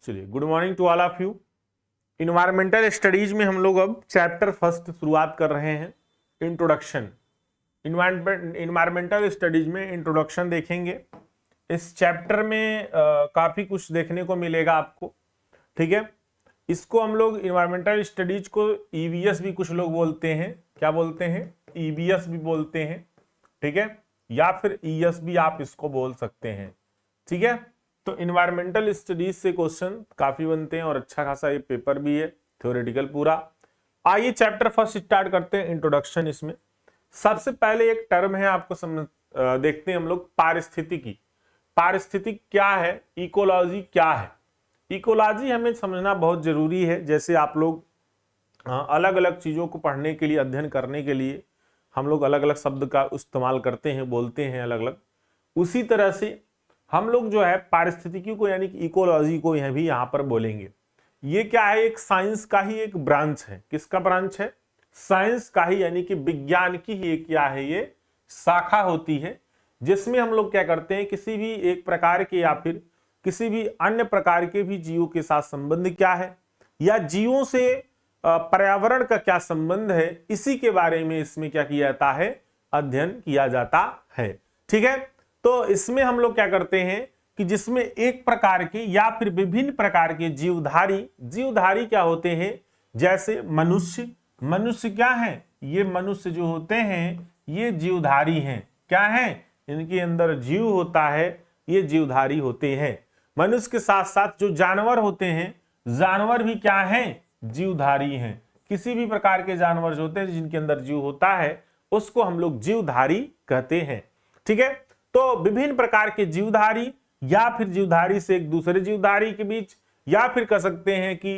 चलिए, good morning to all of you. Environmental studies में हम लोग अब चैप्टर फर्स्ट शुरुआत कर रहे हैं, इंट्रोडक्शन। इन्वायरमेंटल स्टडीज में इंट्रोडक्शन देखेंगे। इस चैप्टर में काफ़ी कुछ देखने को मिलेगा आपको, ठीक है। इसको हम लोग इन्वायरमेंटल स्टडीज को ईवीएस भी कुछ लोग बोलते हैं। क्या बोलते हैं? ईवीएस भी बोलते हैं, ठीक है, या फिर ईएस भी आप इसको बोल सकते हैं, ठीक है। तो इन्वायरमेंटल स्टडीज से क्वेश्चन काफी बनते हैं और अच्छा खासा ये पेपर भी है, थ्योरेटिकल पूरा। आइए चैप्टर फर्स्ट स्टार्ट करते हैं, इंट्रोडक्शन। इसमें सबसे पहले एक टर्म है, आपको समझ देखते हैं हम लोग, पारिस्थितिकी। पारिस्थितिक क्या है, इकोलॉजी क्या है? इकोलॉजी हमें समझना बहुत जरूरी है। जैसे आप लोग अलग अलग चीजों को पढ़ने के लिए, अध्ययन करने के लिए हम लोग अलग अलग शब्द का इस्तेमाल करते हैं, बोलते हैं अलग अलग, उसी तरह से हम लोग जो है पारिस्थितिकी को यानी कि इकोलॉजी को यह भी यहाँ पर बोलेंगे। ये क्या है? एक साइंस का ही एक ब्रांच है। किसका ब्रांच है? साइंस का ही, यानी कि विज्ञान की ही एक क्या है, ये शाखा होती है, जिसमें हम लोग क्या करते हैं, किसी भी एक प्रकार के या फिर किसी भी अन्य प्रकार के भी जीवों के साथ संबंध क्या है, या जीवों से पर्यावरण का क्या संबंध है, इसी के बारे में इसमें क्या किया जाता है, अध्ययन किया जाता है, ठीक है। तो इसमें हम लोग क्या करते हैं कि जिसमें एक प्रकार के या फिर विभिन्न प्रकार के जीवधारी क्या होते हैं, जैसे मनुष्य। मनुष्य क्या है? ये मनुष्य जो होते हैं ये जीवधारी हैं। क्या है? इनके अंदर जीव होता है, ये जीवधारी होते हैं। मनुष्य के साथ साथ जो जानवर होते हैं, जानवर भी क्या हैं? जीवधारी हैं। किसी भी प्रकार के जानवर जो होते हैं जिनके अंदर जीव होता है, उसको हम लोग जीवधारी कहते हैं, ठीक है। तो विभिन्न प्रकार के जीवधारी या फिर जीवधारी से एक दूसरे जीवधारी के बीच, या फिर कह सकते हैं कि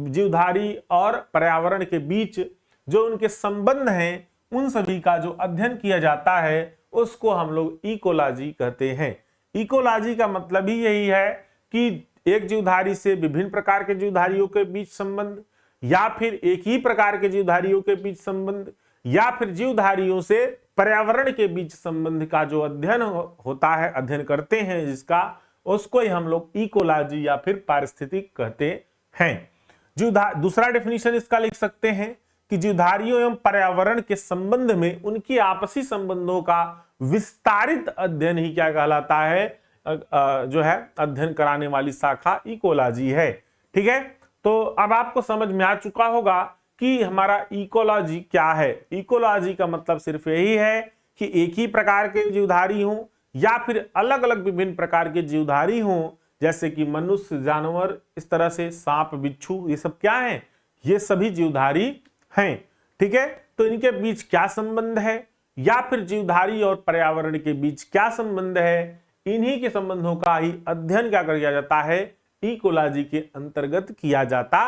जीवधारी और पर्यावरण के बीच जो उनके संबंध हैं, उन सभी का जो अध्ययन किया जाता है, उसको हम लोग इकोलॉजी कहते हैं। इकोलॉजी का मतलब ही यही है कि एक जीवधारी से विभिन्न प्रकार के जीवधारियों के बीच संबंध, या फिर एक ही प्रकार के जीवधारियों के बीच संबंध, या फिर जीवधारियों से पर्यावरण के बीच संबंध का जो अध्ययन होता है, अध्ययन करते हैं जिसका, उसको ही हम लोग इकोलॉजी या फिर पारिस्थितिक कहते हैं। दूसरा डेफिनेशन इसका लिख सकते हैं कि जीवधारियों एवं पर्यावरण के संबंध में उनकी आपसी संबंधों का विस्तारित अध्ययन ही क्या कहलाता है, जो है अध्ययन कराने वाली शाखा इकोलॉजी है, ठीक है। तो अब आपको समझ में आ चुका होगा कि हमारा इकोलॉजी क्या है। इकोलॉजी का मतलब सिर्फ यही है कि एक ही प्रकार के जीवधारी हों या फिर अलग अलग विभिन्न प्रकार के जीवधारी हों, जैसे कि मनुष्य, जानवर, इस तरह से सांप, बिच्छू, ये सब क्या है, ये सभी जीवधारी हैं, ठीक है। तो इनके बीच क्या संबंध है, या फिर जीवधारी और पर्यावरण के बीच क्या संबंध है, इन्हीं के संबंधों का ही अध्ययन क्या किया जाता है, इकोलॉजी के अंतर्गत किया जाता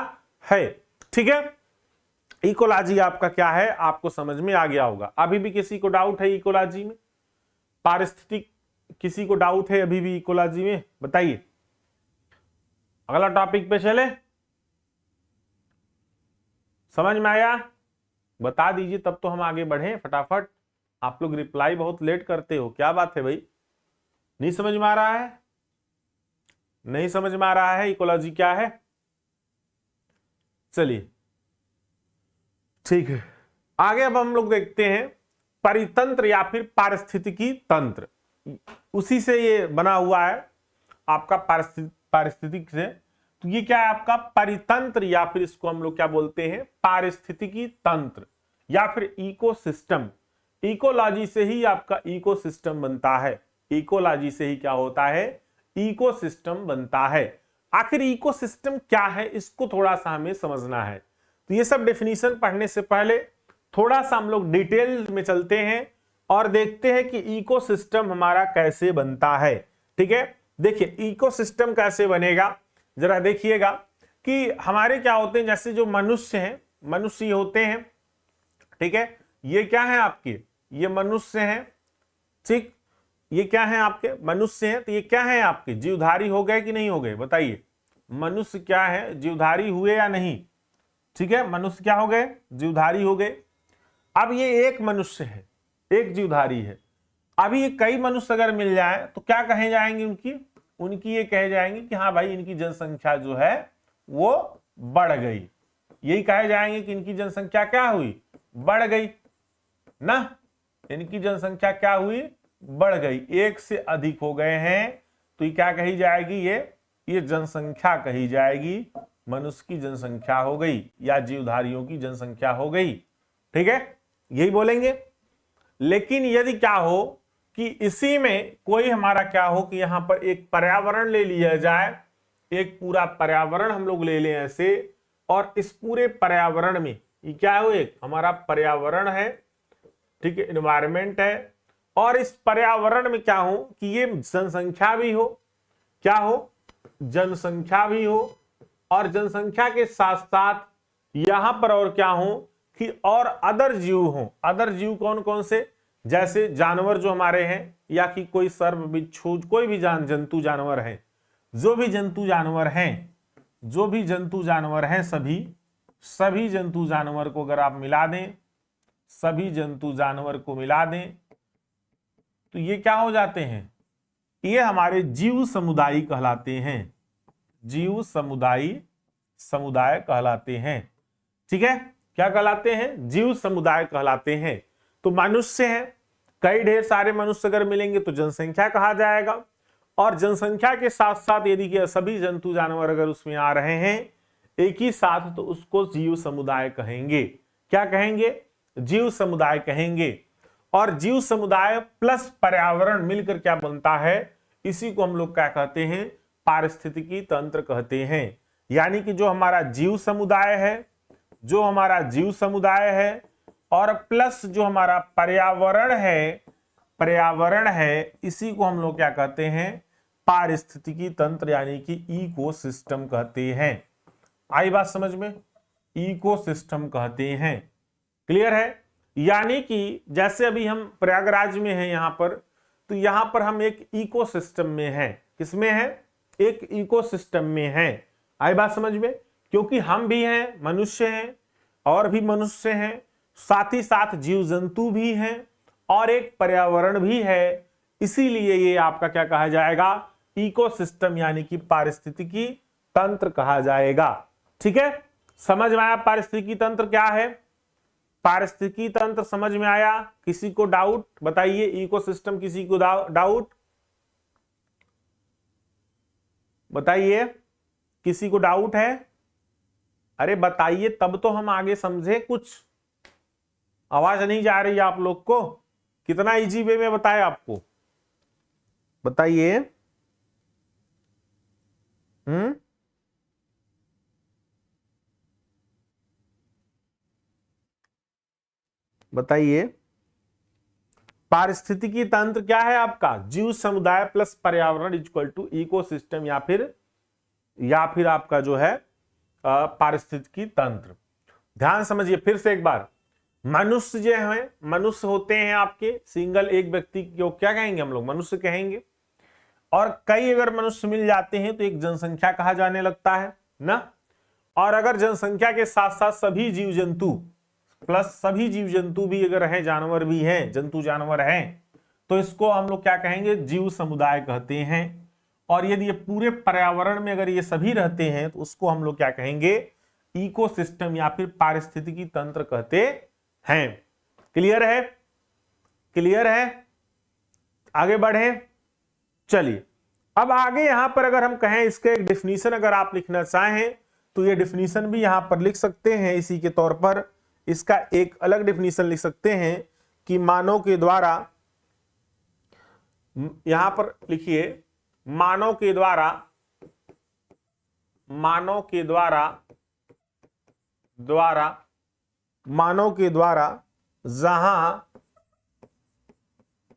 है, ठीक है। इकोलॉजी आपका क्या है, आपको समझ में आ गया होगा। अभी भी किसी को डाउट है इकोलॉजी में? पारिस्थितिक किसी को डाउट है अभी भी इकोलॉजी में? बताइए, अगला टॉपिक पे चले। समझ में आया? बता दीजिए, तब तो हम आगे बढ़े फटाफट। आप लोग रिप्लाई बहुत लेट करते हो, क्या बात है भाई? नहीं समझ में आ रहा है? नहीं समझ में आ रहा है इकोलॉजी क्या है? चलिए ठीक है, आगे अब हम लोग देखते हैं परितंत्र या फिर पारिस्थितिकी तंत्र। उसी से ये बना हुआ है आपका पारिस्थितिक से। तो ये क्या है आपका परितंत्र, या फिर इसको हम लोग क्या बोलते हैं, पारिस्थितिकी तंत्र या फिर इकोसिस्टम। इकोलॉजी से ही आपका इकोसिस्टम बनता है। इकोलॉजी से ही क्या होता है, इकोसिस्टम बनता है। आखिर इकोसिस्टम क्या है, इसको थोड़ा सा हमें समझना है। तो ये सब डेफिनेशन पढ़ने से पहले थोड़ा सा हम लोग डिटेल में चलते हैं और देखते हैं कि इकोसिस्टम हमारा कैसे बनता है, ठीक है। देखिए इकोसिस्टम कैसे बनेगा, जरा देखिएगा कि हमारे क्या होते हैं, जैसे जो मनुष्य हैं, मनुष्य होते हैं, ठीक है। ये क्या है आपके, ये मनुष्य हैं, ठीक। ये क्या है आपके, मनुष्य हैं। तो ये क्या है आपके, जीवधारी हो गए कि नहीं हो गए, बताइए। मनुष्य क्या है, जीवधारी हुए या नहीं? ठीक है, मनुष्य क्या हो गए, जीवधारी हो गए। अब ये एक मनुष्य है, एक जीवधारी है। अभी ये कई मनुष्य अगर मिल जाए तो क्या कहे जाएंगे उनकी, उनकी ये कहे जाएंगे कि हाँ भाई इनकी जनसंख्या जो है वो बढ़ गई। यही कहे जाएंगे कि इनकी जनसंख्या क्या हुई, बढ़ गई ना, इनकी जनसंख्या क्या हुई, बढ़ गई। एक से अधिक हो गए हैं तो ये क्या कही जाएगी, ये जनसंख्या कही जाएगी, मनुष्य की जनसंख्या हो गई या जीवधारियों की जनसंख्या हो गई। ठीक है, यही बोलेंगे। लेकिन यदि क्या हो कि इसी में कोई हमारा क्या हो कि यहां पर एक पर्यावरण ले लिया जाए, एक पूरा पर्यावरण हम लोग ले लें ऐसे, और इस पूरे पर्यावरण में ये क्या हो, एक हमारा पर्यावरण है, ठीक है, एनवायरमेंट है, और इस पर्यावरण में क्या हो कि ये जनसंख्या भी हो, क्या हो, जनसंख्या भी हो, और जनसंख्या के साथ साथ यहां पर और क्या हो कि और अदर जीव हो। अदर जीव कौन कौन से, जैसे जानवर जो हमारे हैं, या कि कोई सर्प बिच्छू, कोई भी जंतु जानवर हैं, जो भी जंतु जानवर हैं, जो भी जंतु जानवर हैं, सभी जंतु जानवर को अगर आप मिला दें, सभी जंतु जानवर को मिला दें तो ये क्या हो जाते हैं, ये हमारे जीव समुदाय कहलाते हैं, जीव समुदाय कहलाते हैं। ठीक है, क्या कहलाते हैं, जीव समुदाय कहलाते हैं। तो मनुष्य है, कई ढेर सारे मनुष्य अगर मिलेंगे तो जनसंख्या कहा जाएगा, और जनसंख्या के साथ साथ यदि कि सभी जंतु जानवर अगर उसमें आ रहे हैं एक ही साथ तो उसको जीव समुदाय कहेंगे। क्या कहेंगे, जीव समुदाय कहेंगे। और जीव समुदाय प्लस पर्यावरण मिलकर क्या बनता है, इसी को हम लोग क्या कहते हैं, पारिस्थितिकी तंत्र कहते हैं। यानी कि जो हमारा जीव समुदाय है, जो हमारा जीव समुदाय है और प्लस जो हमारा पर्यावरण है, इसी को हम लोग क्या कहते हैं, पारिस्थितिकी तंत्र यानी कि इकोसिस्टम कहते हैं। आई बात समझ में, इकोसिस्टम कहते हैं। क्लियर है, यानी कि जैसे अभी हम प्रयागराज में हैं यहां पर, तो यहां पर हम एक इकोसिस्टम में हैं। किसमें है, एक इकोसिस्टम में है। आई बात समझ में, क्योंकि हम भी हैं, मनुष्य हैं, और भी मनुष्य हैं, साथ ही साथ जीव जंतु भी हैं, और एक पर्यावरण भी है, इसीलिए ये आपका क्या कहा जाएगा, इकोसिस्टम यानी कि पारिस्थितिकी तंत्र कहा जाएगा। ठीक है, समझ में आया पारिस्थितिकी तंत्र क्या है, पारिस्थितिकी तंत्र समझ में आया। किसी को डाउट बताइए, इकोसिस्टम किसी को डाउट बताइए, किसी को डाउट है, अरे बताइए तब तो हम आगे समझे। कुछ आवाज नहीं जा रही आप लोग को, कितना इजी वे में बताया आपको, बताइए। बताइए, पारिस्थितिकी तंत्र क्या है आपका, जीव समुदाय प्लस पर्यावरण इक्वल टू इकोसिस्टम, या फिर आपका जो है पारिस्थितिकी तंत्र। ध्यान समझिए फिर से एक बार, मनुष्य जो है, मनुष्य होते हैं आपके सिंगल एक व्यक्ति को क्या कहेंगे, हम लोग मनुष्य कहेंगे। और कई अगर मनुष्य मिल जाते हैं तो एक जनसंख्या कहा जाने लगता है ना। और अगर जनसंख्या के साथ साथ सभी जीव जंतु प्लस सभी जीव जंतु भी अगर हैं, जानवर भी हैं, जंतु जानवर हैं, तो इसको हम लोग क्या कहेंगे, जीव समुदाय कहते हैं। और यदि ये पूरे पर्यावरण में अगर ये सभी रहते हैं तो उसको हम लोग क्या कहेंगे, इकोसिस्टम या फिर पारिस्थितिकी तंत्र कहते हैं। क्लियर है, क्लियर है, आगे बढ़े। चलिए अब आगे यहां पर अगर हम कहें इसके एक डिफिनीशन अगर आप लिखना चाहें तो ये डिफिनीशन भी यहां पर लिख सकते हैं। इसी के तौर पर इसका एक अलग डिफिनीशन लिख सकते हैं कि मानव के द्वारा, यहां पर लिखिए, मानव के द्वारा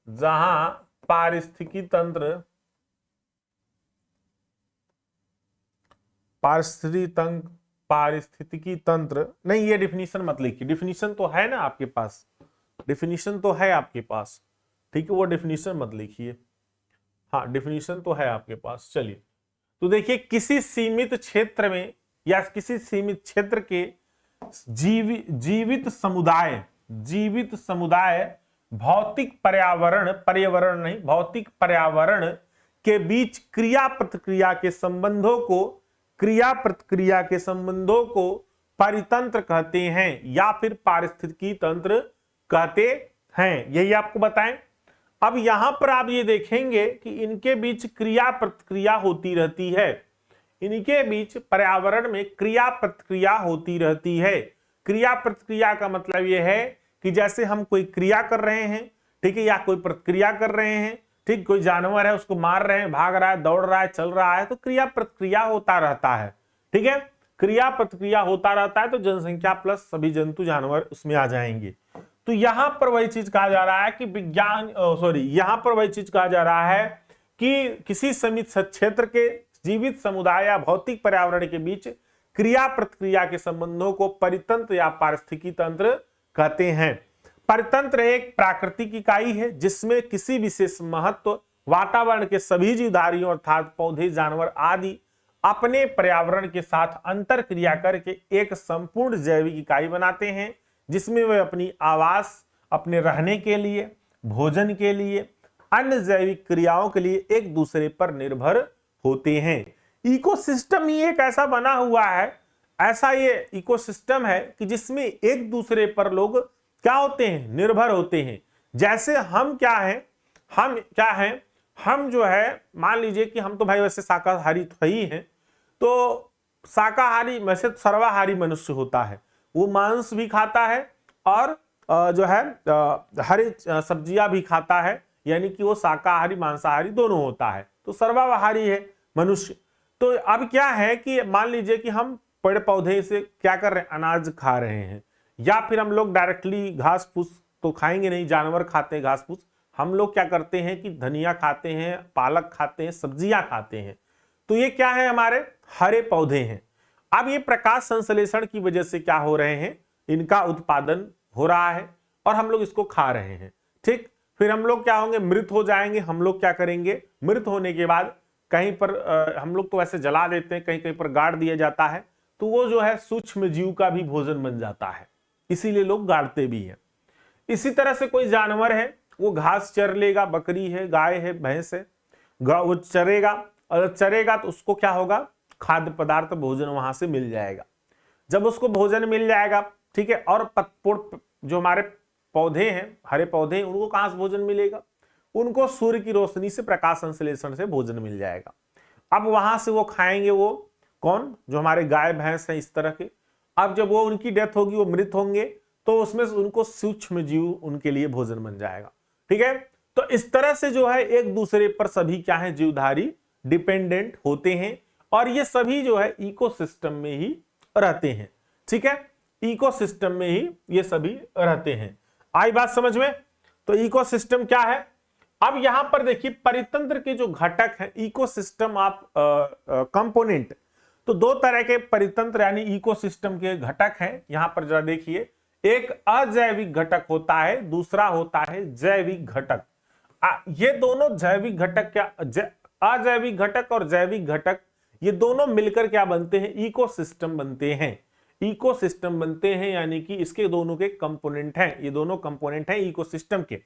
जहां पारिस्थितिकी तंत्र नहीं, ये डिफिनीशन मत लिखिए, डिफिनीशन तो है ना आपके पास, डिफिनीशन तो है आपके पास, ठीक है, वो डिफिनीशन मत लिखिए। हाँ, डिफिनीशन तो है आपके पास। चलिए तो देखिए, किसी सीमित क्षेत्र में या किसी सीमित क्षेत्र के जीवित समुदाय भौतिक पर्यावरण के बीच क्रिया प्रतिक्रिया के संबंधों को परितंत्र कहते हैं या फिर पारिस्थितिकी तंत्र कहते हैं, यही आपको बताएं। अब यहां पर आप ये देखेंगे कि इनके बीच क्रिया प्रतिक्रिया होती रहती है, इनके बीच पर्यावरण में क्रिया प्रतिक्रिया होती रहती है। क्रिया प्रतिक्रिया का मतलब यह है कि जैसे हम कोई क्रिया कर रहे हैं, ठीक है, या कोई प्रतिक्रिया कर रहे हैं, ठीक, कोई जानवर है उसको मार रहे हैं, भाग रहा है, दौड़ रहा है, चल रहा है, तो क्रिया प्रतिक्रिया होता रहता है, ठीक है, क्रिया प्रतिक्रिया होता रहता है, तो जनसंख्या प्लस सभी जंतु जानवर उसमें आ जाएंगे। तो यहां पर वही चीज कहा जा रहा है कि यहां पर वही चीज कहा जा रहा है कि किसी सीमित क्षेत्र के जीवित समुदाय या भौतिक पर्यावरण के बीच क्रिया प्रतिक्रिया के संबंधों को परितंत्र या पारिस्थितिकी तंत्र कहते हैं। परितंत्र एक प्राकृतिक इकाई है जिसमें किसी विशेष महत्व वातावरण के सभी जीवधारियों अर्थात पौधे, जानवर आदि अपने पर्यावरण के साथ अंतर क्रिया करके एक संपूर्ण जैविक इकाई बनाते हैं, जिसमें वे अपनी आवास, अपने रहने के लिए, भोजन के लिए, अन्य जैविक क्रियाओं के लिए एक दूसरे पर निर्भर होते हैं। इकोसिस्टम ही एक ऐसा बना हुआ है, ऐसा ये इकोसिस्टम है कि जिसमें एक दूसरे पर लोग क्या होते हैं, निर्भर होते हैं। जैसे हम क्या हैं, हम जो है मान लीजिए कि हम तो भाई वैसे शाकाहारी तो ही हैं, तो शाकाहारी वैसे सर्वाहारी मनुष्य होता है, वो मांस भी खाता है और जो है हरी सब्जियां भी खाता है, यानी कि वो शाकाहारी मांसाहारी दोनों होता है, तो सर्वाहारी है मनुष्य। तो अब क्या है कि मान लीजिए कि हम पेड़ पौधे से क्या कर रहे हैं, अनाज खा रहे हैं, या फिर हम लोग डायरेक्टली घास फूस तो खाएंगे नहीं, जानवर खाते हैं घास फूस, हम लोग क्या करते हैं कि धनिया खाते हैं, पालक खाते हैं, सब्जियां खाते हैं, तो ये क्या है, हमारे हरे पौधे हैं। अब ये प्रकाश संश्लेषण की वजह से क्या हो रहे हैं, इनका उत्पादन हो रहा है और हम लोग इसको खा रहे हैं, ठीक। फिर हम लोग क्या होंगे, मृत हो जाएंगे। हम लोग क्या करेंगे, मृत होने के बाद कहीं पर हम लोग तो ऐसे जला देते हैं, कहीं कहीं पर गाड़ दिया जाता है, तो वो जो है सूक्ष्म जीव का भी भोजन बन जाता है, इसीलिए लोग गाड़ते भी हैं। इसी तरह से कोई जानवर है, वो घास चर लेगा, बकरी है, गाय है, भैंस है, वो चरेगा, और चरेगा तो उसको क्या होगा, खाद्य पदार्थ भोजन वहां से मिल जाएगा। जब उसको भोजन मिल जाएगा, ठीक है, और जो हमारे पौधे हैं, हरे पौधे, उनको कहां से भोजन मिलेगा, उनको सूर्य की रोशनी से, प्रकाश संश्लेषण से भोजन मिल जाएगा। अब वहां से वो खाएंगे, वो कौन, जो हमारे गाय भैंस हैं इस तरह के। अब जब वो उनकी डेथ होगी, वो मृत होंगे, तो उसमें उनको सूक्ष्म जीव उनके लिए भोजन बन जाएगा, ठीक है। तो इस तरह से जो है एक दूसरे पर सभी क्या है, जीवधारी डिपेंडेंट होते हैं, और ये सभी जो है इकोसिस्टम में ही रहते हैं, ठीक है, इकोसिस्टम में ही ये सभी रहते हैं। आई बात समझ में। तो इकोसिस्टम क्या है, अब यहां पर देखिए परितंत्र के जो घटक हैं, इकोसिस्टम आप कंपोनेंट, तो दो तरह के परितंत्र यानी इकोसिस्टम के घटक हैं। यहां पर जरा देखिए, एक अजैविक घटक होता है, दूसरा होता है जैविक घटक। ये दोनों जैविक घटक क्या, अजैविक घटक और जैविक घटक, ये दोनों मिलकर क्या बनते हैं, इकोसिस्टम बनते हैं। इकोसिस्टम बनते हैं यानी कि इसके दोनों के कंपोनेंट हैं, ये दोनों कंपोनेंट हैं इकोसिस्टम के,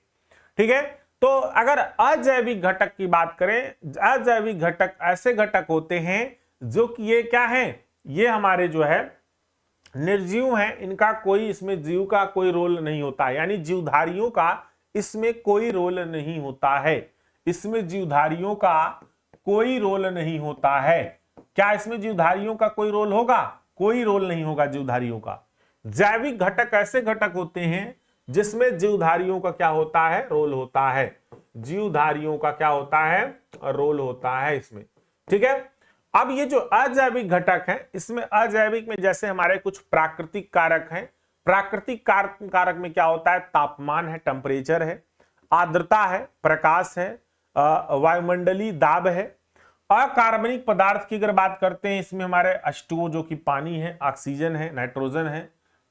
ठीक है। तो अगर अजैविक घटक की बात करें, अजैविक घटक ऐसे घटक होते हैं जो कि ये क्या है, ये हमारे जो है निर्जीव हैं, इनका कोई, इसमें जीव का कोई रोल नहीं होता है, यानी जीवधारियों का इसमें कोई रोल नहीं होता है, इसमें जीवधारियों का कोई रोल नहीं होता है। क्या इसमें जीवधारियों का कोई रोल होगा, कोई रोल नहीं होगा जीवधारियों का। जैविक घटक ऐसे घटक होते हैं जिसमें जीवधारियों का क्या होता है, रोल होता है, जीवधारियों का क्या होता है, रोल होता है इसमें, ठीक है। अब ये जो अजैविक घटक हैं, इसमें अजैविक में जैसे हमारे कुछ प्राकृतिक कारक हैं। प्राकृतिक कारक में क्या होता है, तापमान है, टेम्परेचर है, आर्द्रता है, प्रकाश है, वायुमंडलीय दाब है। अकार्बनिक पदार्थ की अगर बात करते हैं, इसमें हमारे H2O जो कि पानी है, ऑक्सीजन है, नाइट्रोजन है,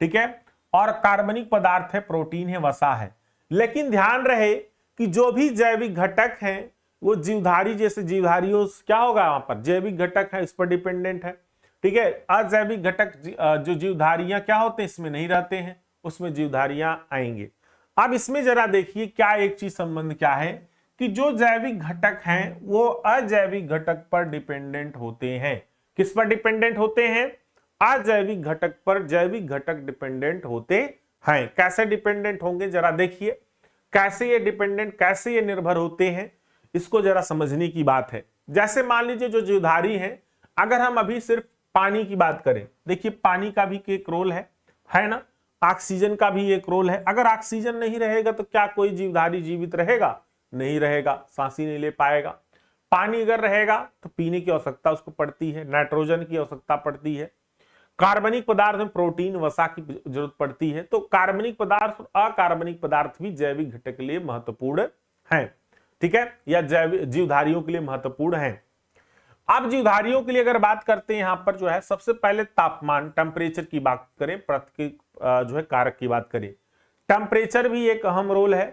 ठीक है, और कार्बनिक पदार्थ है, प्रोटीन है, वसा है। लेकिन ध्यान रहे कि जो भी जैविक घटक हैं वो जीवधारी, जैसे जीवधारियों क्या होगा, वहां पर जैविक घटक है, इस पर डिपेंडेंट है, ठीक है। अजैविक घटक जो जीवधारियां क्या होते हैं, इसमें नहीं रहते हैं, उसमें जीवधारियां आएंगे। अब इसमें जरा देखिए क्या एक चीज संबंध क्या है कि जो जैविक घटक हैं वो अजैविक घटक पर डिपेंडेंट होते हैं। किस पर डिपेंडेंट होते हैं? अजैविक घटक पर जैविक घटक डिपेंडेंट होते हैं। कैसे डिपेंडेंट होंगे जरा देखिए, कैसे ये डिपेंडेंट, कैसे ये निर्भर होते हैं, इसको जरा समझने की बात है। जैसे मान लीजिए जो जीवधारी है, अगर हम अभी सिर्फ पानी की बात करें, देखिए पानी का भी एक रोल है ना, ऑक्सीजन का भी एक रोल है। अगर ऑक्सीजन नहीं रहेगा तो क्या कोई जीवधारी जीवित रहेगा? नहीं रहेगा, सांस ही नहीं ले पाएगा। पानी अगर रहेगा तो पीने की आवश्यकता उसको पड़ती है, नाइट्रोजन की आवश्यकता पड़ती है, कार्बनिक पदार्थ में प्रोटीन वसा की जरूरत पड़ती है। तो कार्बनिक पदार्थ और अकार्बनिक पदार्थ भी जैविक घटक के लिए महत्वपूर्ण हैं, ठीक है, या जैविक जीवधारियों के लिए महत्वपूर्ण हैं। अब जीवधारियों के लिए अगर बात करते हैं, यहां पर जो है सबसे पहले तापमान, टेम्परेचर की बात करें, जो है कारक की बात करें, टेम्परेचर भी एक अहम रोल है।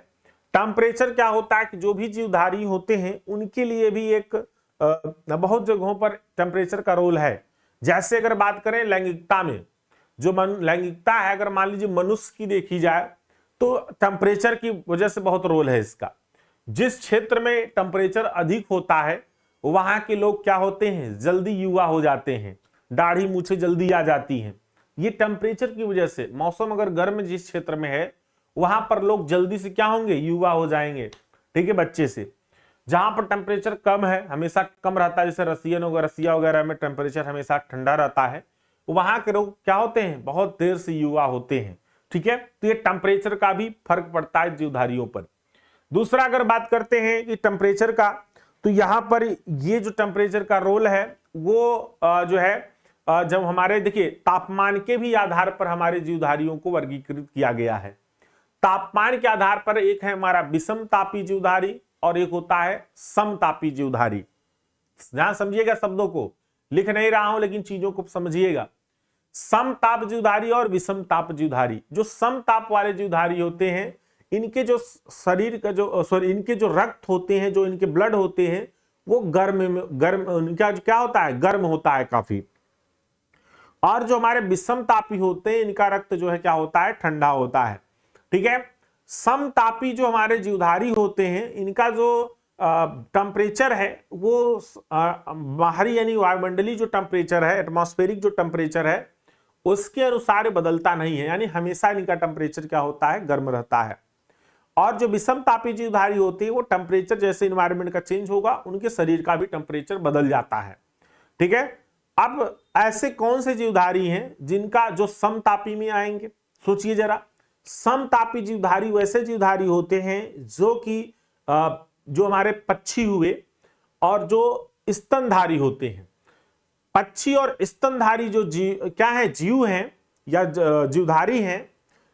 टेम्परेचर क्या होता है कि जो भी जीवधारी होते हैं उनके लिए भी एक बहुत जगहों पर टेम्परेचर का रोल है। जैसे अगर बात करें लैंगिकता में, जो लैंगिकता है, अगर मान लीजिए मनुष्य की देखी जाए तो टेम्परेचर की वजह से बहुत रोल है इसका। जिस क्षेत्र में टेम्परेचर अधिक होता है वहां के लोग क्या होते हैं? जल्दी युवा हो जाते हैं, दाढ़ी मूछें जल्दी आ जाती हैं। ये टेम्परेचर की वजह से, मौसम अगर गर्म जिस क्षेत्र में है वहां पर लोग जल्दी से क्या होंगे? युवा हो जाएंगे, ठीक है, बच्चे से। जहां पर टेम्परेचर कम है, हमेशा कम रहता है, जैसे रसिया वगैरह में टेम्परेचर हमेशा ठंडा रहता है, वहां के लोग क्या होते हैं? बहुत देर से युवा होते हैं, ठीक है। तो ये टेम्परेचर का भी फर्क पड़ता है जीवधारियों पर। दूसरा अगर बात करते हैं कि टेम्परेचर का, तो यहां पर ये जो टेम्परेचर का रोल है वो जो है जब हमारे, देखिए तापमान के भी आधार पर हमारे जीवधारियों को वर्गीकृत किया गया है। तापमान के आधार पर एक है हमारा विषम तापी जीवधारी और एक होता है समतापी जीवधारी। ध्यान समझिएगा, शब्दों को लिख नहीं रहा हूं लेकिन चीजों को समझिएगा। समताप जीवधारी और विषम ताप जीवधारी। जो समताप वाले जीवधारी होते हैं, इनके जो शरीर का इनके जो रक्त होते हैं, जो इनके ब्लड होते हैं, वो गर्म इनका क्या होता है? गर्म होता है काफी। और जो हमारे विषम तापी होते हैं, इनका रक्त जो है क्या होता है? ठंडा होता है, ठीक है। समतापी जो हमारे जीवधारी होते हैं, इनका जो टेम्परेचर है वो बाहरी यानी वायुमंडलीय जो टेम्परेचर है, एटमॉस्फेरिक जो टेम्परेचर है, उसके अनुसार बदलता नहीं है, यानी हमेशा इनका टेम्परेचर क्या होता है? गर्म रहता है। और जो विषम तापी जीवधारी होती है, वो टेम्परेचर जैसे इन्वायरमेंट का चेंज होगा, उनके शरीर का भी टेम्परेचर बदल जाता है, ठीक है। अब ऐसे कौन से जीवधारी हैं जिनका जो समतापी में आएंगे? सोचिए जरा। समतापी जीवधारी वैसे जीवधारी होते हैं जो कि जो हमारे पक्षी हुए और जो स्तनधारी होते हैं। पक्षी और स्तनधारी जो क्या है? जीव हैं या जीवधारी हैं,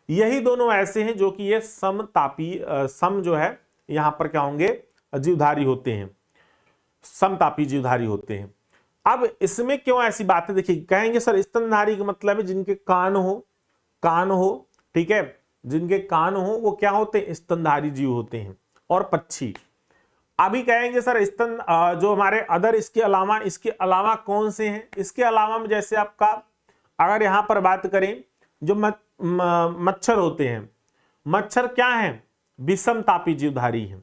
यही दोनों ऐसे हैं जो कि ये समतापी सम जो है यहां पर क्या होंगे? जीवधारी होते हैं, समतापी जीवधारी होते हैं। अब इसमें क्यों ऐसी बात है? देखिए, कहेंगे सर स्तनधारी का मतलब है जिनके कान हो, ठीक है, जिनके कान हो वो क्या होते हैं? स्तनधारी जीव होते हैं। और पक्षी, अभी कहेंगे सर स्तन जो हमारे अदर इसके अलावा कौन से हैं? इसके अलावा में जैसे आपका अगर यहां पर बात करें, जो मच्छर होते हैं, मच्छर क्या है? विषम तापी जीवधारी हैं।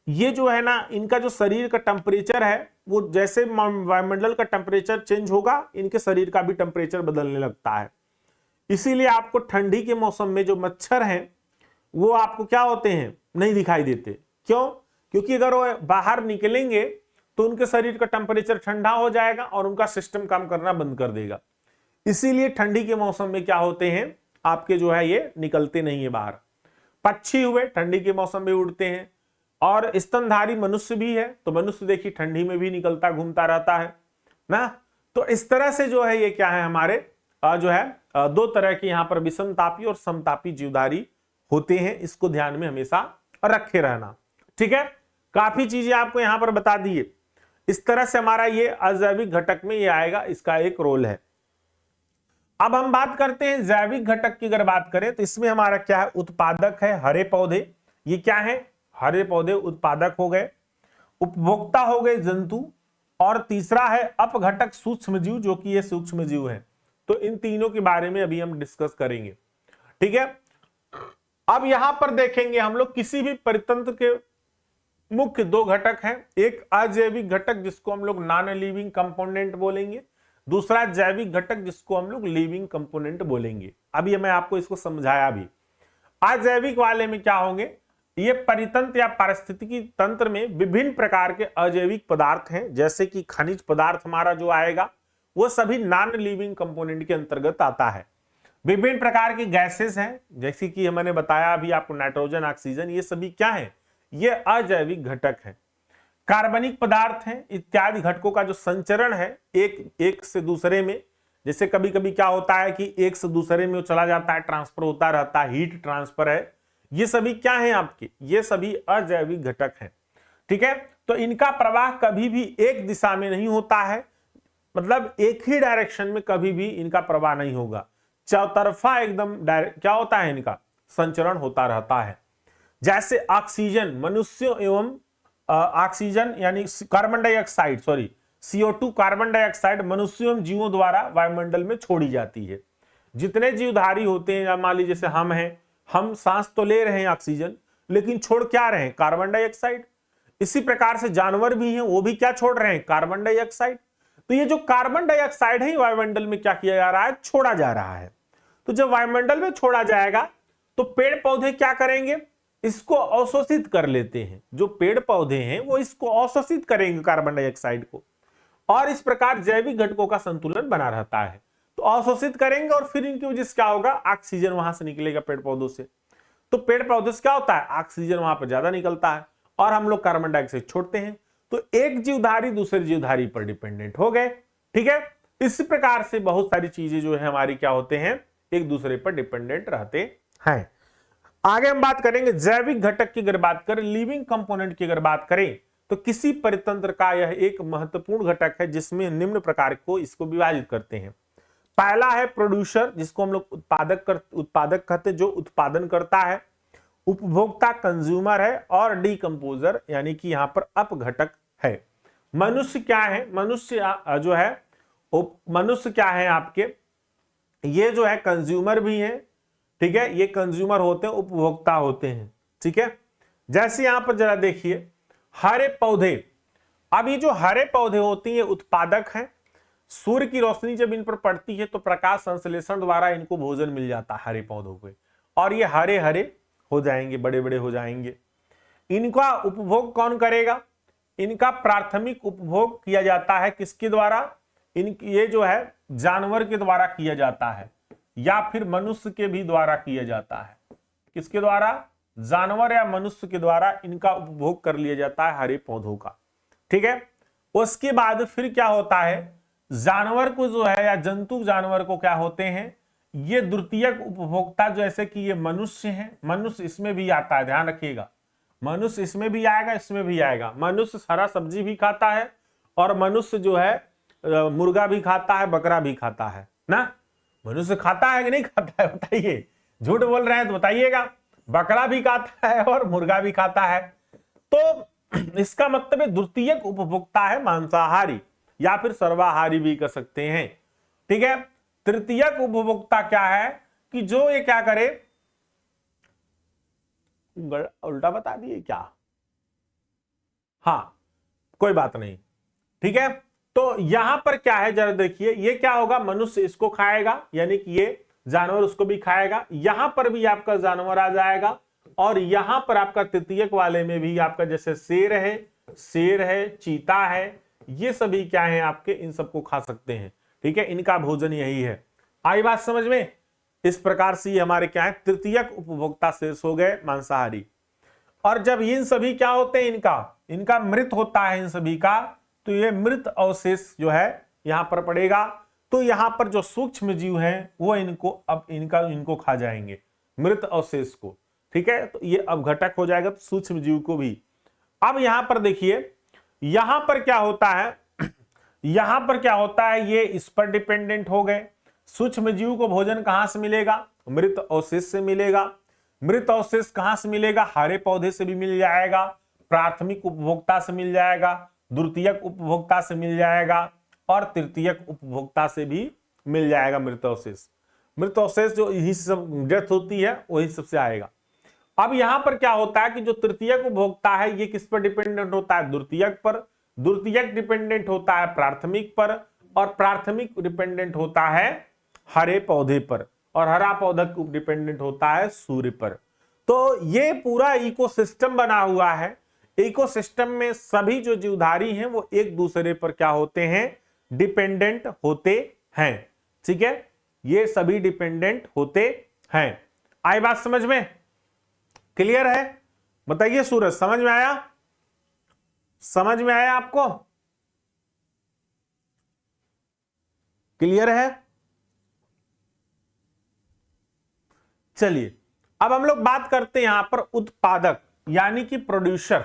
ये जो है ना, इनका जो शरीर का टेम्परेचर है वो जैसे वायुमंडल का टेम्परेचर चेंज होगा, इनके शरीर का भी टेम्परेचर बदलने लगता है। इसीलिए आपको ठंडी के मौसम में जो मच्छर हैं वो आपको क्या होते हैं? नहीं दिखाई देते। क्यों? क्योंकि अगर वो बाहर निकलेंगे तो उनके शरीर का टेम्परेचर ठंडा हो जाएगा और उनका सिस्टम काम करना बंद कर देगा। इसीलिए ठंडी के मौसम में क्या होते हैं? आपके जो है ये निकलते नहीं है बाहर। पक्षी हुए ठंडी के मौसम में उड़ते हैं, और स्तनधारी मनुष्य भी है, तो मनुष्य देखिए ठंडी में भी निकलता घूमता रहता है ना। तो इस तरह से जो है ये क्या है? हमारे जो है दो तरह के यहाँ पर विषम तापी और समतापी जीवधारी होते हैं। इसको ध्यान में हमेशा रखे रहना, ठीक है। काफी चीजें आपको यहां पर बता दिए। इस तरह से हमारा ये अजैविक घटक में ये आएगा, इसका एक रोल है। अब हम बात करते हैं जैविक घटक की। अगर बात करें तो इसमें हमारा क्या है? उत्पादक है हरे पौधे। ये क्या है? हरे पौधे उत्पादक हो गए। उपभोक्ता हो गए जंतु, और तीसरा है अपघटक सूक्ष्म जीव, जो कि ये सूक्ष्म जीव है। तो इन तीनों के बारे में अभी हम डिस्कस करेंगे, ठीक है। अब यहां पर देखेंगे हम लोग किसी भी परितंत्र के मुख्य दो घटक हैं, एक अजैविक घटक जिसको हम लोग नॉन लिविंग कंपोनेंट बोलेंगे, दूसरा जैविक घटक जिसको हम लोग लिविंग कंपोनेंट बोलेंगे। अभी मैं आपको इसको समझाया भी। अजैविक वाले में क्या होंगे, ये परितंत्र या पारिस्थितिकी तंत्र में विभिन्न प्रकार के अजैविक पदार्थ हैं, जैसे कि खनिज पदार्थ हमारा जो आएगा वो सभी नॉन लिविंग कंपोनेंट के अंतर्गत आता है। विभिन्न प्रकार की गैसेस हैं, जैसे कि मैंने बताया अभी आपको नाइट्रोजन, ऑक्सीजन, ये सभी क्या है, ये अजैविक घटक है। कार्बनिक पदार्थ हैं इत्यादि घटकों का जो संचरण है एक से दूसरे में, जैसे कभी कभी क्या होता है कि एक से दूसरे में वो चला जाता है, ट्रांसफर होता रहता है, हीट ट्रांसफर है, ये सभी क्या है आपके, ये सभी अजैविक घटक हैं। ठीक है, तो इनका प्रवाह कभी भी एक दिशा में नहीं होता है, मतलब एक ही डायरेक्शन में कभी भी इनका प्रवाह नहीं होगा, चौतरफा एकदम क्या होता है, इनका संचरण होता रहता है। जैसे ऑक्सीजन मनुष्यों एवं ऑक्सीजन यानी carbon dioxide, sorry CO2 carbon dioxide मनुष्यों एवं जीवों द्वारा वायुमंडल में छोड़ी जाती है। जितने जीवधारी होते हैं, मान लीजिए जैसे हम हैं, हम सांस तो ले रहे हैं ऑक्सीजन, लेकिन छोड़ क्या रहे हैं, कार्बन डाइऑक्साइड। इसी प्रकार से जानवर भी हैं, वो भी क्या छोड़ रहे हैं, कार्बन डाइऑक्साइड। तो ये जो कार्बन डाइऑक्साइड है वायुमंडल में क्या किया जा रहा है, छोड़ा जा रहा है। तो जब वायुमंडल में छोड़ा जाएगा तो पेड़ पौधे क्या करेंगे, इसको अवशोषित कर लेते हैं। जो पेड़ पौधे हैं वो इसको अवशोषित करेंगे कार्बन डाइऑक्साइड को, और इस प्रकार जैविक घटकों का संतुलन बना रहता है। तो अवशोषित करेंगे और फिर इनकी वजह से क्या होगा, ऑक्सीजन वहां से निकलेगा पेड़ पौधों से। तो पेड़ पौधे से क्या होता है, ऑक्सीजन वहां पर ज्यादा निकलता है और हम लोग कार्बन डाइऑक्साइड छोड़ते हैं। तो एक जीवधारी दूसरे जीवधारी पर डिपेंडेंट हो गए। ठीक है, इस प्रकार से बहुत सारी चीजें जो है हमारी क्या होते हैं, एक दूसरे पर डिपेंडेंट रहते हैं। आगे हम बात करेंगे जैविक घटक की अगर बात करें, लिविंग कंपोनेंट की अगर बात करें, तो किसी परितंत्र का यह एक महत्वपूर्ण घटक है जिसमें निम्न प्रकार को इसको विभाजित करते हैं। पहला है प्रोड्यूसर, जिसको हम लोग उत्पादक कहते हैं, जो उत्पादन करता है। उपभोक्ता कंज्यूमर है, और डीकंपोजर यानी कि यहां पर अपघटक है। मनुष्य क्या है, मनुष्य जो है, मनुष्य क्या है आपके, ये जो है कंज्यूमर भी है। ठीक है, ये कंज्यूमर होते हैं, उपभोक्ता होते हैं। ठीक है, जैसे यहां पर जरा देखिए हरे पौधे, अब ये जो हरे पौधे होते हैं ये उत्पादक हैं। सूर्य की रोशनी जब इन पर पड़ती है तो प्रकाश संश्लेषण द्वारा इनको भोजन मिल जाता है हरे पौधों को, और ये हरे हरे हो जाएंगे, बड़े बड़े हो जाएंगे। इनका उपभोग कौन करेगा, इनका प्राथमिक उपभोग किया जाता है किसके द्वारा, ये जो है जानवर के द्वारा किया जाता है, या फिर मनुष्य के भी द्वारा किया जाता है। किसके द्वारा, जानवर या मनुष्य के द्वारा इनका उपभोग कर लिया जाता है हरे पौधों का। ठीक है, उसके बाद फिर क्या होता है, जानवर को जो है या जंतु जानवर को क्या होते हैं, ये द्वितीयक उपभोक्ता, जैसे कि ये मनुष्य है, मनुष्य इसमें भी आता है, ध्यान रखिएगा, मनुष्य इसमें भी आएगा, इसमें भी आएगा। मनुष्य हरा सब्जी भी खाता है, और मनुष्य जो है मुर्गा भी खाता है, बकरा भी खाता है ना। मनुष्य खाता है कि नहीं खाता है, बताइए, झूठ बोल रहे हैं तो बताइएगा। बकरा भी खाता है और मुर्गा भी खाता है। तो इसका मतलब है द्वितीयक उपभोक्ता है मांसाहारी, या फिर सर्वाहारी भी कर सकते हैं। ठीक है, तृतीयक उपभोक्ता क्या है कि जो ये क्या करे, उल्टा बता दिए क्या, हाँ कोई बात नहीं। ठीक है, तो यहां पर क्या है जरा देखिए, ये क्या होगा, मनुष्य इसको खाएगा, यानी कि ये जानवर उसको भी खाएगा। यहां पर भी आपका जानवर आ जाएगा, और यहां पर आपका तृतीयक वाले में भी आपका जैसे शेर है, चीता है, ये सभी क्या है आपके, इन सबको खा सकते हैं। ठीक है, इनका भोजन यही है। आई बात समझ में। इस प्रकार से ये हमारे क्या है, तृतीयक उपभोक्ता शेष हो गए मांसाहारी। और जब इन सभी क्या होते हैं, इनका मृत होता है इन सभी का, तो ये मृत अवशेष जो है यहां पर पड़ेगा। तो यहां पर जो सूक्ष्म जीव हैं वो इनको खा जाएंगे, मृत अवशेष को। ठीक है, तो ये अब घटक हो जाएगा, तो सूक्ष्म जीव को भी। अब यहां पर देखिए, यहां पर क्या होता है, यहां पर क्या होता है, ये इस पर डिपेंडेंट हो गए। सूक्ष्म जीव को भोजन कहां से मिलेगा, मृत अवशेष से मिलेगा। मृत अवशेष कहां से मिलेगा, हरे पौधे से भी मिल जाएगा, प्राथमिक उपभोक्ता से मिल जाएगा, द्वितीयक उपभोक्ता से मिल जाएगा, और तृतीयक उपभोक्ता से भी मिल जाएगा मृत अवशेष। मृत अवशेष जो यही सब डेथ होती है वही सबसे आएगा। अब यहां पर क्या होता है कि जो तृतीयक उपभोक्ता है ये किस पर डिपेंडेंट होता है, द्वितीयक पर, द्वितीयक डिपेंडेंट होता है प्राथमिक पर, और प्राथमिक डिपेंडेंट होता है हरे पौधे पर, और हरा पौधा डिपेंडेंट होता है सूर्य पर। तो ये पूरा इकोसिस्टम बना हुआ है। इकोसिस्टम में सभी जो जीवधारी हैं वो एक दूसरे पर क्या होते हैं, डिपेंडेंट होते हैं। ठीक है, ये सभी डिपेंडेंट होते हैं। आई बात समझ में, क्लियर है? बताइए सूरज, समझ में आया? समझ में आया आपको? क्लियर है? चलिए अब हम लोग बात करते हैं यहां पर उत्पादक यानी कि प्रोड्यूसर।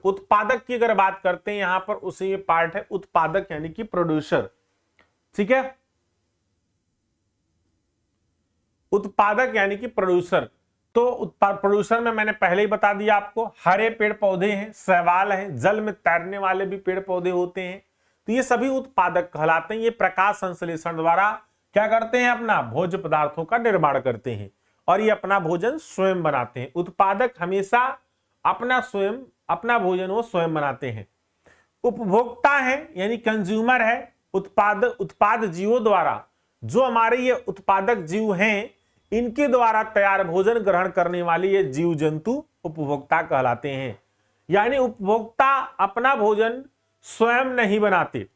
उत्पादक की अगर बात करते हैं यहां पर उसी पार्ट है उत्पादक यानी कि प्रोड्यूसर। ठीक है, उत्पादक यानी कि प्रोड्यूसर। तो प्रोड्यूसर में मैंने पहले ही बता दिया आपको, हरे पेड़ पौधे हैं, शैवाल हैं, जल में तैरने वाले भी पेड़ पौधे होते हैं, तो ये सभी उत्पादक कहलाते हैं। ये प्रकाश संश्लेषण द्वारा क्या करते हैं, अपना भोज्य पदार्थों का निर्माण करते हैं और ये अपना भोजन स्वयं बनाते हैं। उत्पादक हमेशा अपना भोजन वो स्वयं बनाते हैं। उपभोक्ता है यानी कंज्यूमर है, उत्पाद जीवों द्वारा, जो हमारे ये उत्पादक जीव हैं इनके द्वारा तैयार भोजन ग्रहण करने वाले ये जीव जंतु उपभोक्ता कहलाते हैं। यानी उपभोक्ता अपना भोजन स्वयं नहीं बनाते,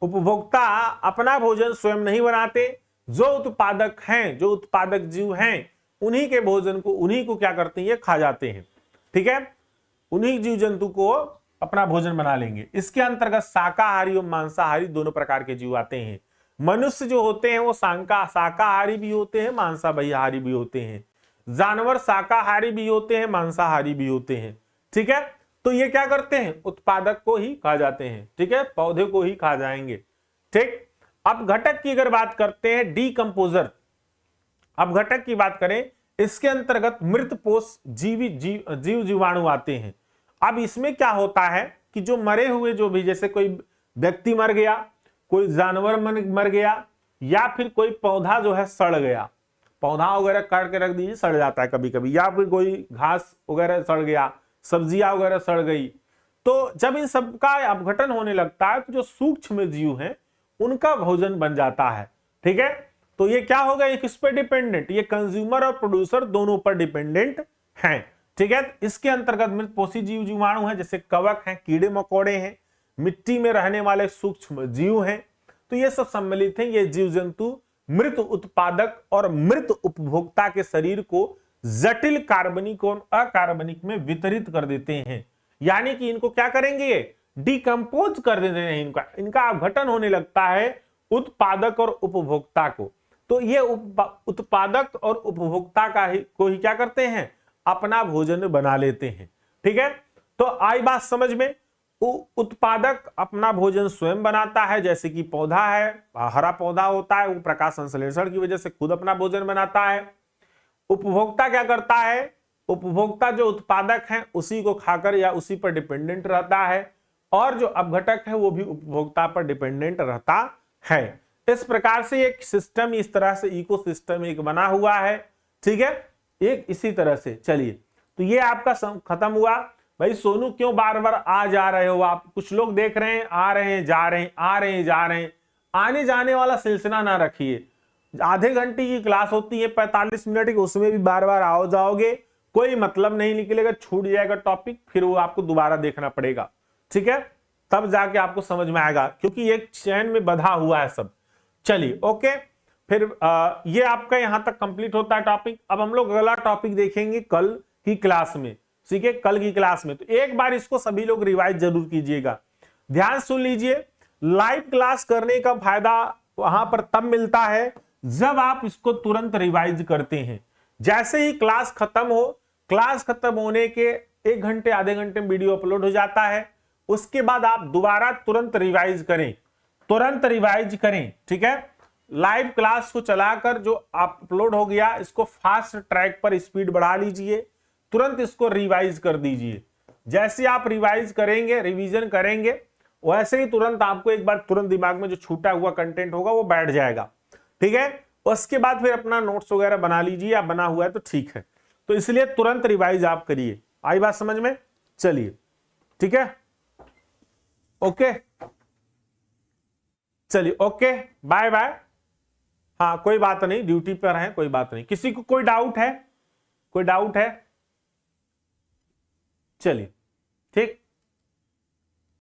उपभोक्ता अपना भोजन स्वयं नहीं बनाते, जो उत्पादक हैं, जो उत्पादक जीव हैं उन्हीं के भोजन को, उन्हीं को क्या करते हैं, ये खा जाते हैं। ठीक है, उन्हीं जीव जंतु को अपना भोजन बना लेंगे। इसके अंतर्गत शाकाहारी और मांसाहारी दोनों प्रकार के जीव आते हैं। मनुष्य जो होते हैं वो शाकाहारी भी होते हैं, मांसाहारी भी होते हैं। जानवर शाकाहारी भी होते हैं, मांसाहारी भी होते हैं। ठीक है, तो ये क्या करते हैं, उत्पादक को ही खा जाते हैं। ठीक है, पौधे को ही खा जाएंगे। ठीक, अब घटक की अगर बात करते हैं, डीकंपोजर। अब घटक की बात करें, इसके अंतर्गत मृत पोष जीव जीवाणु आते हैं। अब इसमें क्या होता है कि जो मरे हुए, जो भी, जैसे कोई व्यक्ति मर गया, कोई जानवर मर गया, या फिर कोई पौधा जो है सड़ गया, पौधा वगैरह काट के रख दीजिए सड़ जाता है कभी कभी, या फिर कोई घास वगैरह सड़ गया, सब्जियां वगैरह सड़ गई, तो जब इन सब का अपघटन होने लगता है तो जो सूक्ष्म जीव हैं उनका भोजन बन जाता है। ठीक है, तो ये क्या होगा, ये किस पर डिपेंडेंट, ये कंज्यूमर और प्रोड्यूसर दोनों पर डिपेंडेंट हैं। ठीक है, इसके अंतर्गत मृतपोषी जीव जीवाणु हैं, जैसे कवक हैं, कीड़े मकोड़े हैं, मिट्टी में रहने वाले सूक्ष्म जीव हैं, तो ये सब सम्मिलित हैं। ये जीव जंतु मृत उत्पादक और मृत उपभोक्ता के शरीर को जटिल कार्बनिक और अकार्बनिक में वितरित कर देते हैं। यानी कि इनको क्या करेंगे, ये डिकम्पोज कर देते हैं, इनका अपघटन होने लगता है उत्पादक और उपभोक्ता को। तो ये उत्पादक और उपभोक्ता को ही क्या करते हैं, अपना भोजन बना लेते हैं। ठीक है, तो आई बात समझ में। उत्पादक अपना भोजन स्वयं बनाता है, जैसे कि पौधा है, हरा पौधा होता है, वो प्रकाश संश्लेषण की वजह से खुद अपना भोजन बनाता है। उपभोक्ता क्या करता है, उपभोक्ता जो उत्पादक है उसी को खाकर या उसी पर डिपेंडेंट रहता है, और जो अपघटक है वो भी उपभोक्ता पर डिपेंडेंट रहता है। इस प्रकार से एक सिस्टम, इस तरह से इकोसिस्टम एक बना हुआ है। ठीक है, एक इसी तरह से। चलिए, तो ये आपका खत्म हुआ। भाई सोनू क्यों बार बार आ जा रहे हो आप, कुछ लोग देख रहे हैं आ रहे हैं जा रहे हैं, आ रहे हैं जा रहे हैं, आने जाने वाला सिलसिला ना रखिए। आधे घंटे की क्लास होती है 45 मिनट की, उसमें भी बार बार आओ जाओगे, कोई मतलब नहीं निकलेगा, छूट जाएगा टॉपिक, फिर वो आपको दोबारा देखना पड़ेगा। ठीक है, तब जाके आपको समझ में आएगा, क्योंकि एक चैन में बंधा हुआ है सब। चलिए ओके, फिर ये आपका यहां तक कंप्लीट होता है टॉपिक। अब हम लोग अगला टॉपिक देखेंगे कल की क्लास में। ठीक है, कल की क्लास में, तो एक बार इसको सभी लोग रिवाइज जरूर कीजिएगा। ध्यान सुन लीजिए, लाइव क्लास करने का फायदा वहां पर तब मिलता है जब आप इसको तुरंत रिवाइज करते हैं। जैसे ही क्लास खत्म हो, क्लास खत्म होने के 1 घंटे आधे घंटे में वीडियो अपलोड हो जाता है, उसके बाद आप दोबारा तुरंत रिवाइज करें, तुरंत रिवाइज करें। ठीक है, लाइव क्लास को चलाकर जो अपलोड हो गया इसको फास्ट ट्रैक पर स्पीड बढ़ा लीजिए, तुरंत इसको रिवाइज कर दीजिए। जैसे आप रिवाइज करेंगे, रिवीजन करेंगे, वैसे ही तुरंत आपको एक बार तुरंत दिमाग में जो छूटा हुआ कंटेंट होगा वो बैठ जाएगा। ठीक है, उसके बाद फिर अपना नोट्स वगैरह बना लीजिए, या बना हुआ है तो ठीक है। तो इसलिए तुरंत रिवाइज आप करिए। आई बात समझ में? चलिए ठीक है, ओके, चलिए ओके, बाय बाय। हाँ कोई बात नहीं, ड्यूटी पर है, कोई बात नहीं। किसी को कोई डाउट है? कोई डाउट है? चलिए ठीक।